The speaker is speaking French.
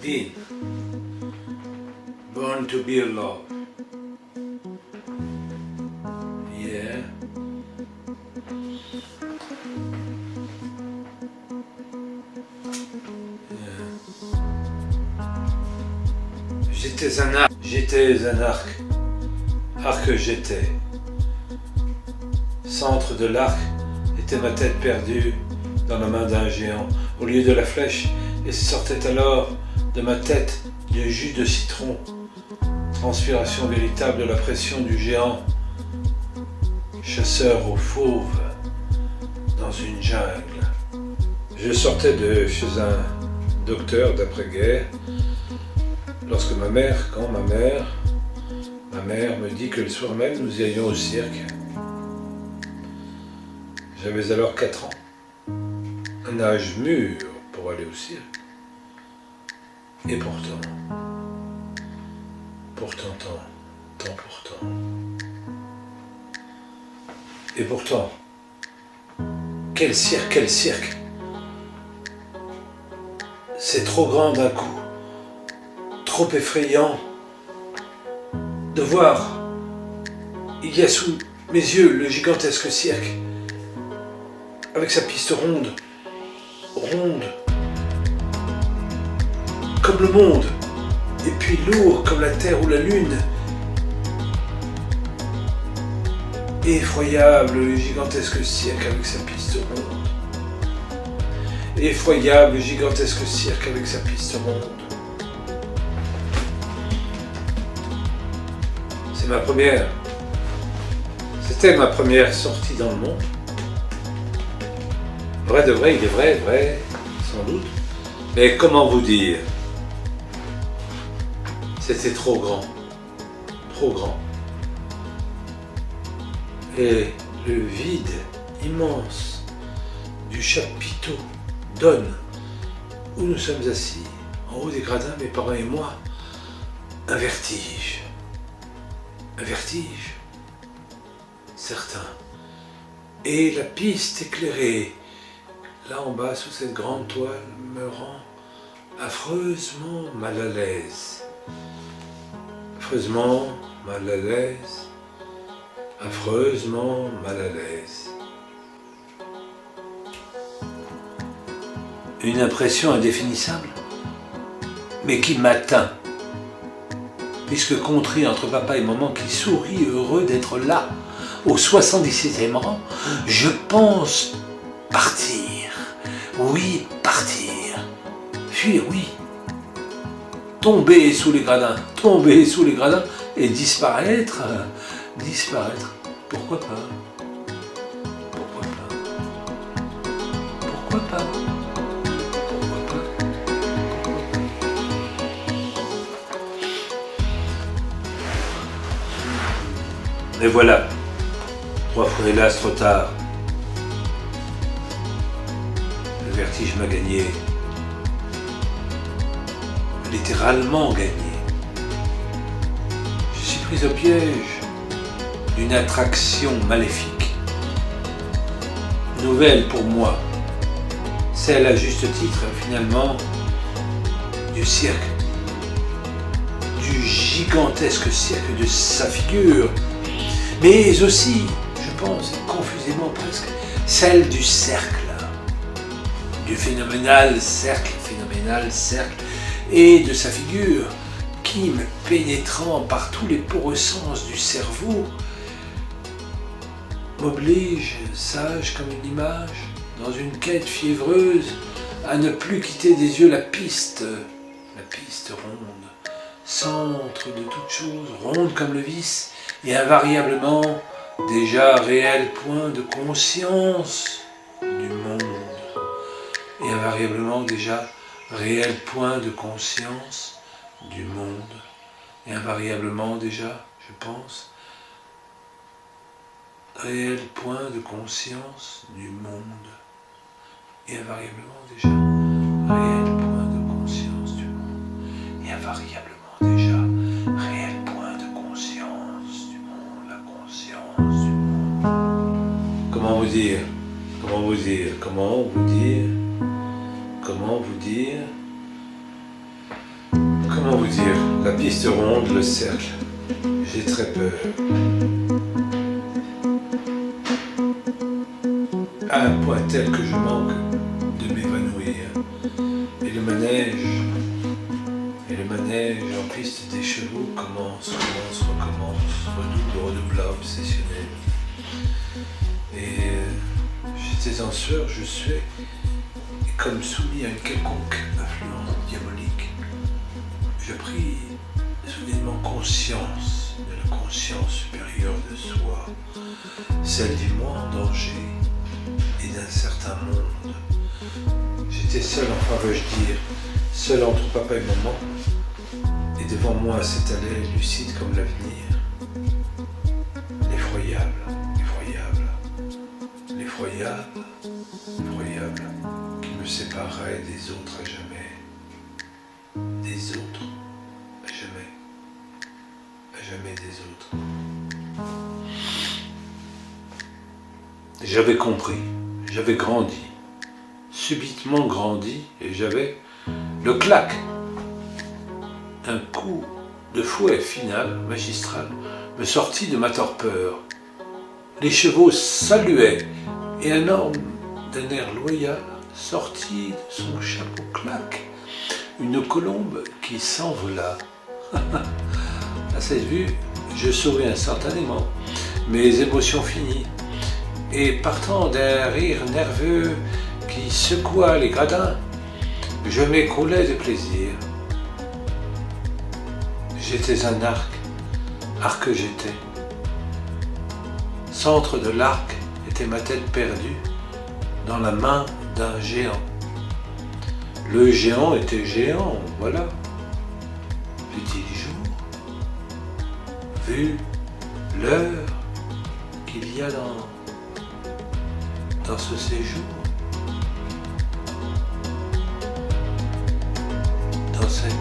Dean, Born to be Alive. Yeah. J'étais un arc. J'étais un arc. Arc j'étais. Centre de l'arc était ma tête perdue dans la main d'un géant. Au lieu de la flèche, et sortait alors de ma tête du jus de citron. Transpiration véritable de la pression du géant. Chasseur aux fauves dans une jungle. Je sortais de chez un docteur d'après-guerre lorsque ma mère me dit que le soir même nous irions au cirque. J'avais alors 4 ans, un âge mûr pour aller au cirque. Et pourtant, et pourtant, quel cirque! C'est trop grand d'un coup, trop effrayant de voir. Il y a sous mes yeux le gigantesque cirque, avec sa piste ronde, comme le monde, et puis lourd comme la terre ou la lune. Effroyable le gigantesque cirque avec sa piste ronde. Effroyable le gigantesque cirque avec sa piste ronde. C'était ma première sortie dans le monde. Vrai de vrai, il est vrai, sans doute. Mais comment vous dire? C'était trop grand. Et le vide immense du chapiteau donne où nous sommes assis, en haut des gradins, mes parents et moi, un vertige. Un vertige certain. Et la piste éclairée, là en bas sous cette grande toile, me rend affreusement mal à l'aise. Affreusement mal à l'aise. Affreusement mal à l'aise. Une impression indéfinissable, mais qui m'atteint. Puisque contrit entre papa et maman qui sourit heureux d'être là, au 77e rang, je pense partir. Oui, partir. Fuir, oui. Tomber sous les gradins et disparaître. Pourquoi pas? Mais voilà, 3 fois hélas trop tard. Le vertige m'a gagné. Littéralement gagné. Je suis pris au piège d'une attraction maléfique. Nouvelle pour moi. Celle à juste titre, finalement, du cirque. Du gigantesque cirque de sa figure. Mais aussi, je pense, confusément presque, celle du cercle. Du phénoménal cercle, et de sa figure, qui, me pénétrant par tous les poreux sens du cerveau, m'oblige, sage comme une image, dans une quête fiévreuse, à ne plus quitter des yeux la piste ronde, centre de toute chose, ronde comme le vice, et invariablement déjà réel point de conscience du monde. Et invariablement déjà réel point de conscience du monde. Et invariablement déjà, je pense, réel point de conscience du monde. Et invariablement déjà réel point de conscience du monde. Et invariablement déjà réel point de conscience du monde, la conscience du monde. Comment vous dire? Comment vous dire, la piste ronde, le cercle, j'ai très peur. À un point tel que je manque de m'évanouir. Et le manège en piste des chevaux recommence, redoubla, obsessionnel. Et j'étais en sueur, je suais, et comme soumis à une quelconque influence diabolique, je pris soudainement conscience de la conscience supérieure de soi, celle du moi en danger et d'un certain monde. J'étais seul, enfin veux-je dire, seul entre papa et maman, et devant moi s'étalait lucide comme l'avenir. L'effroyable, qui me séparait des autres à jamais. Des autres à jamais des autres. J'avais compris, j'avais grandi, subitement grandi, et j'avais le clac. Un coup de fouet final, magistral, me sortit de ma torpeur. Les chevaux saluaient, et un homme d'un air loyal sortit de son chapeau claque une colombe qui s'envola. À cette vue, je souris instantanément, mes émotions finies, et partant d'un rire nerveux qui secoua les gradins, je m'écroulais de plaisir. J'étais un arc j'étais. Centre de l'arc était ma tête perdue dans la main d'un géant. Le géant était géant, voilà. Fut-il jour? Vu l'heure qu'il y a dans ce séjour, dans cette